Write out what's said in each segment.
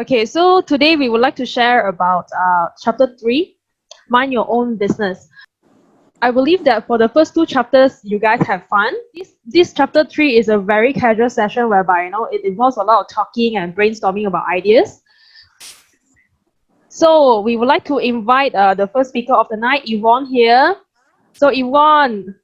Okay, so today we would like to share about chapter 3, Mind Your Own Business. I believe that for the first two chapters, you guys have fun. This chapter 3 is a very casual session whereby it involves a lot of talking and brainstorming about ideas. So we would like to invite the first speaker of the night, Yvonne here. So Yvonne.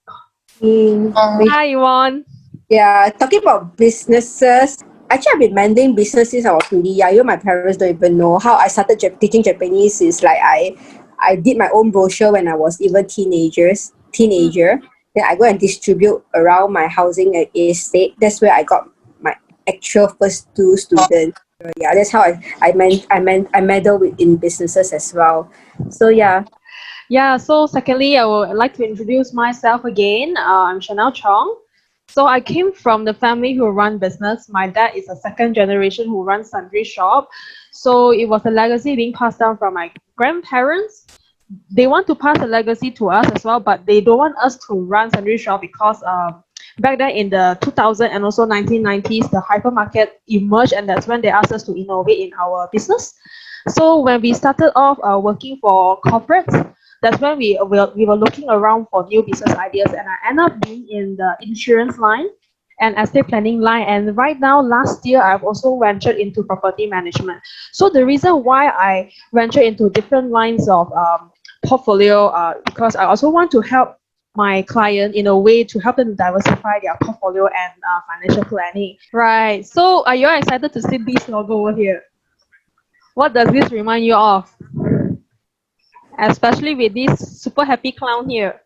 Hi Yvonne. Yeah, talking about businesses. Actually, I've been minding business since I was really young. Even my parents don't even know how I started teaching Japanese. Is like I did my own brochure when I was even teenager. Then I go and distribute around my housing estate. That's where I got my actual first two students. Yeah, that's how I meddle in businesses as well. So yeah. Yeah, so secondly, I would like to introduce myself again. I'm Chanel Chong. So I came from the family who run business. My dad is a second generation who runs sundry shop. So it was a legacy being passed down from my grandparents. They want to pass a legacy to us as well, but they don't want us to run sundry shop because back then in the 2000 and also 1990s, the hypermarket emerged, and that's when they asked us to innovate in our business. So when we started off working for corporates, that's when we were looking around for new business ideas, and I ended up being in the insurance line and estate planning line. And right now, last year, I've also ventured into property management. So the reason why I venture into different lines of portfolio, because I also want to help my client in a way to help them diversify their portfolio and financial planning. Right. So are you excited to see this logo over here? What does this remind you of? Especially with this super happy clown here.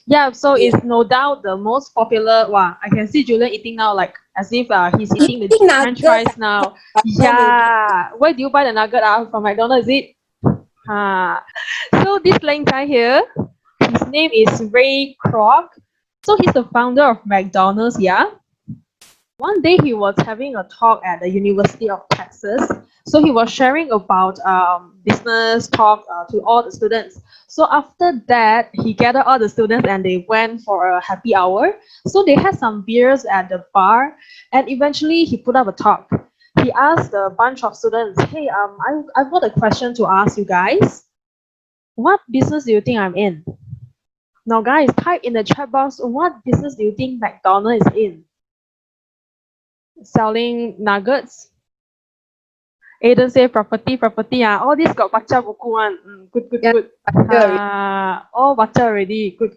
Yeah, so it's no doubt the most popular. Wow, I can see Julian eating now, like as if he's eating the French fries now. Yeah, where do you buy the nugget from McDonald's? Is it? So this lame guy here, his name is Ray Kroc. So he's the founder of McDonald's. Yeah. One day he was having a talk at the University of Texas. So he was sharing about business talk to all the students. So after that, he gathered all the students and they went for a happy hour. So they had some beers at the bar, and eventually he put up a talk. He asked a bunch of students, "Hey, I've got a question to ask you guys. What business do you think I'm in?" Now, guys, type in the chat box, what business do you think McDonald's is in? Selling nuggets. Aiden say property. All this got baca buku one. Good. All baca already. Good.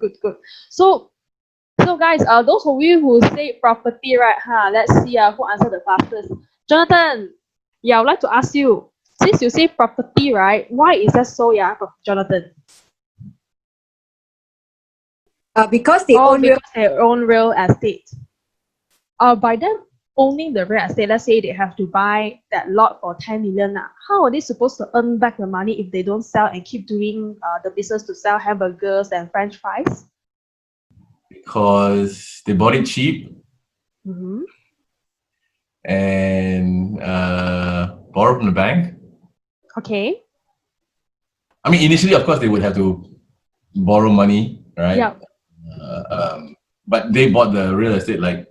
So guys, those of you who say property, right? Let's see who answered the fastest. Jonathan, yeah, I would like to ask you. Since you say property, right? Why is that so, Jonathan? Because they own their own real estate. By them owning the real estate, let's say they have to buy that lot for 10 million. How are they supposed to earn back the money if they don't sell and keep doing the business to sell hamburgers and French fries? Because they bought it cheap. Mm-hmm. And borrow from the bank. Okay. I mean, initially, of course, they would have to borrow money, right? Yeah. But they bought the real estate like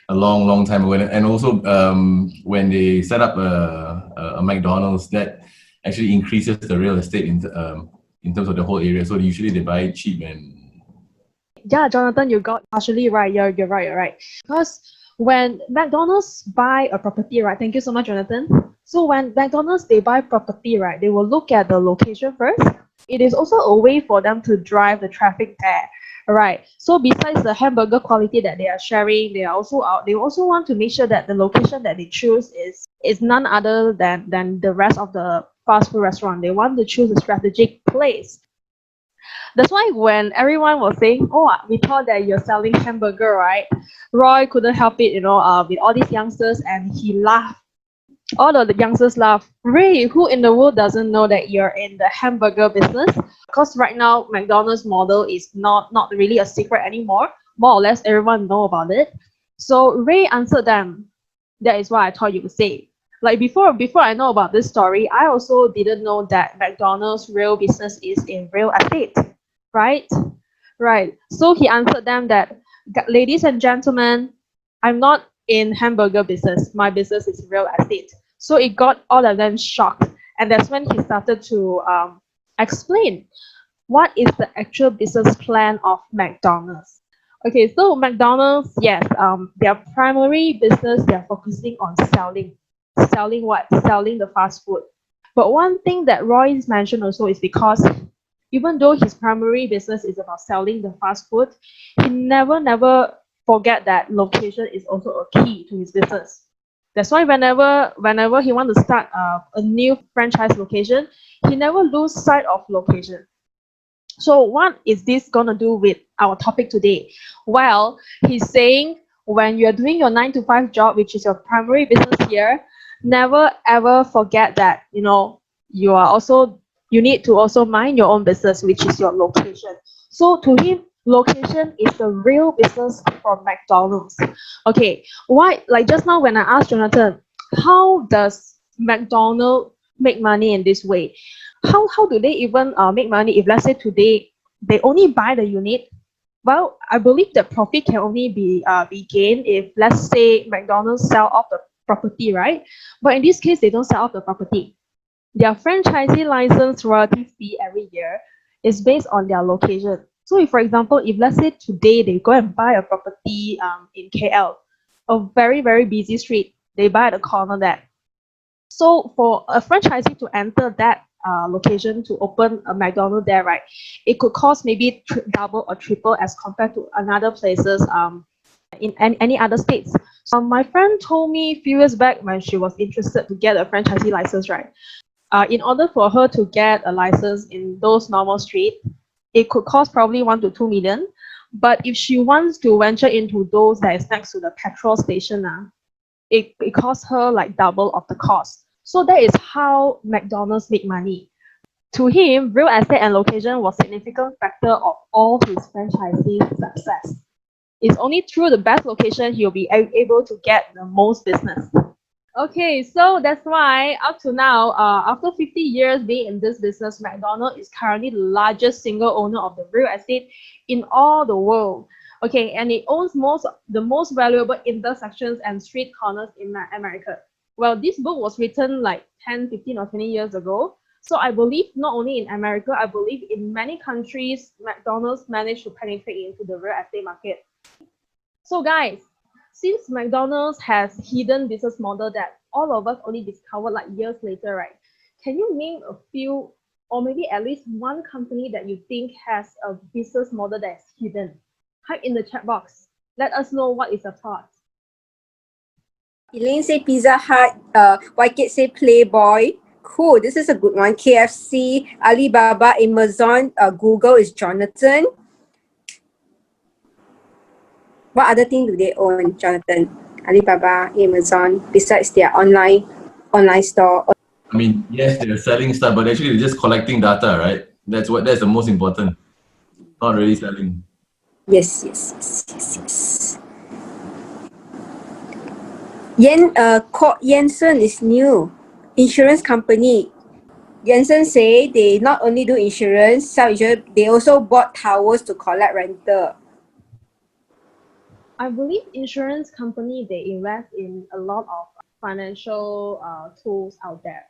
a long time ago, and also when they set up a McDonald's, that actually increases the real estate in terms of the whole area. So usually they buy it cheap. And yeah, Jonathan, you got partially right. You're right. Because when McDonald's buy a property, right? Thank you so much, Jonathan. So when McDonald's they buy property, right? They will look at the location first. It is also a way for them to drive the traffic there. Right. So besides the hamburger quality that they are sharing, they also want to make sure that the location that they choose is none other than the rest of the fast food restaurant. They want to choose a strategic place. That's why when everyone was saying, "Oh, we thought that you're selling hamburger," right? Roy couldn't help it, with all these youngsters, and he laughed. All of the youngsters laugh. Ray, who in the world doesn't know that you're in the hamburger business? Because right now, McDonald's model is not really a secret anymore. More or less, everyone know about it. So Ray answered them. That is what I thought you would say. Like before I know about this story, I also didn't know that McDonald's real business is in real estate, right? Right. So he answered them that, ladies and gentlemen, I'm not in hamburger business. My business is real estate. So it got all of them shocked. And that's when he started to explain what is the actual business plan of McDonald's. Okay, so McDonald's, yes, their primary business, they're focusing on selling. Selling what? Selling the fast food. But one thing that Royce mentioned also is because even though his primary business is about selling the fast food, he never forget that location is also a key to his business. That's why whenever he want to start a new franchise location, he never lose sight of location. So what is this gonna do with our topic today? Well, he's saying when you're doing your 9 to 5 job, which is your primary business here, never ever forget that you need to also mind your own business, which is your location. So to him, location is the real business for McDonald's. Okay, why, like just now when I asked Jonathan, how does McDonald's make money in this way? How do they even make money if let's say today they only buy the unit? Well, I believe the profit can only be gained if let's say McDonald's sell off the property, right? But in this case, they don't sell off the property. Their franchisee license royalty fee every year is based on their location. So if, for example, if let's say today they go and buy a property in KL, a very busy street, they buy at the corner there. So for a franchisee to enter that location to open a McDonald's there, right, it could cost maybe double or triple as compared to another places in any other states. So my friend told me a few years back when she was interested to get a franchisee license, right? In order for her to get a license in those normal street, it could cost probably 1 to 2 million. But if she wants to venture into those that is next to the petrol station, it costs her like double of the cost. So that is how McDonald's make money. To him, real estate and location was a significant factor of all his franchisees' success. It's only through the best location he'll be able to get the most business. Okay, so that's why up to now, after 50 years being in this business, McDonald's is currently the largest single owner of the real estate in all the world. Okay, and it owns the most valuable intersections and street corners in America. Well, this book was written like 10, 15, or 20 years ago. So I believe not only in America, I believe in many countries, McDonald's managed to penetrate into the real estate market. So guys, since McDonald's has hidden business model that all of us only discovered like years later, right? Can you name a few or maybe at least one company that you think has a business model that's hidden? Type in the chat box. Let us know what is your thoughts. Elaine say Pizza Hut, White say Playboy. Cool, this is a good one. KFC, Alibaba, Amazon, Google is Jonathan. What other thing do they own, Jonathan? Alibaba, Amazon, besides their online store. I mean, yes, they're selling stuff, but actually they're just collecting data, right? That's the most important. Not really selling. Yes. Jensen is new. Insurance company. Jensen say they not only do insurance, sell insurance, they also bought towers to collect rental. I believe insurance company, they invest in a lot of financial tools out there.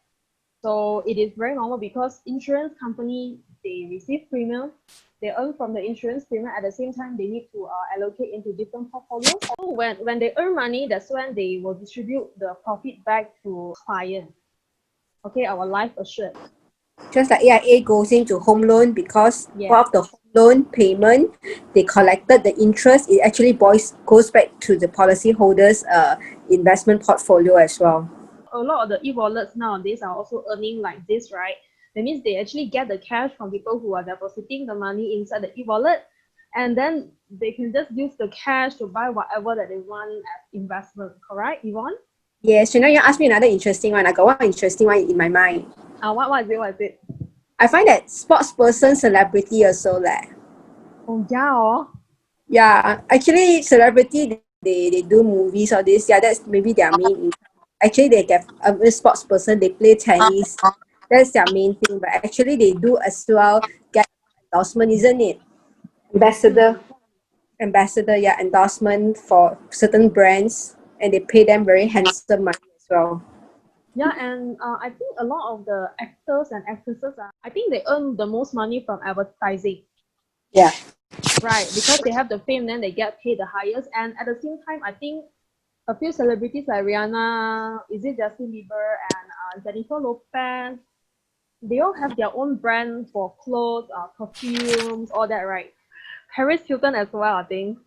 So it is very normal because insurance company, they receive premium, they earn from the insurance premium. At the same time, they need to allocate into different portfolios. So when they earn money, that's when they will distribute the profit back to client. Okay, our life assured. Just like AIA goes into home loan because Yeah. part of the home loan payment, they collected the interest. It actually goes back to the policyholders' investment portfolio as well. A lot of the e-wallets nowadays are also earning like this, right? That means they actually get the cash from people who are depositing the money inside the e-wallet, and then they can just use the cash to buy whatever that they want as investment. Correct, Yvonne? Yes, you asked me another interesting one. I got one interesting one in my mind. What is it? I find that sports person celebrity also Oh yeah. Yeah, actually celebrity they do movies or this. Yeah, that's maybe their main income. Actually they get a sports person, they play tennis. That's their main thing. But actually they do as well get endorsement, isn't it? Ambassador, yeah, endorsement for certain brands, and they pay them very handsome money as well. Yeah, and I think a lot of the actors and actresses, I think they earn the most money from advertising, Yeah. right? Because they have the fame, then they get paid the highest. And at the same time, I think a few celebrities like Rihanna, is it Justin Bieber and Jennifer Lopez, they all have their own brand for clothes, perfumes, all that, right? Paris Hilton as well, I think.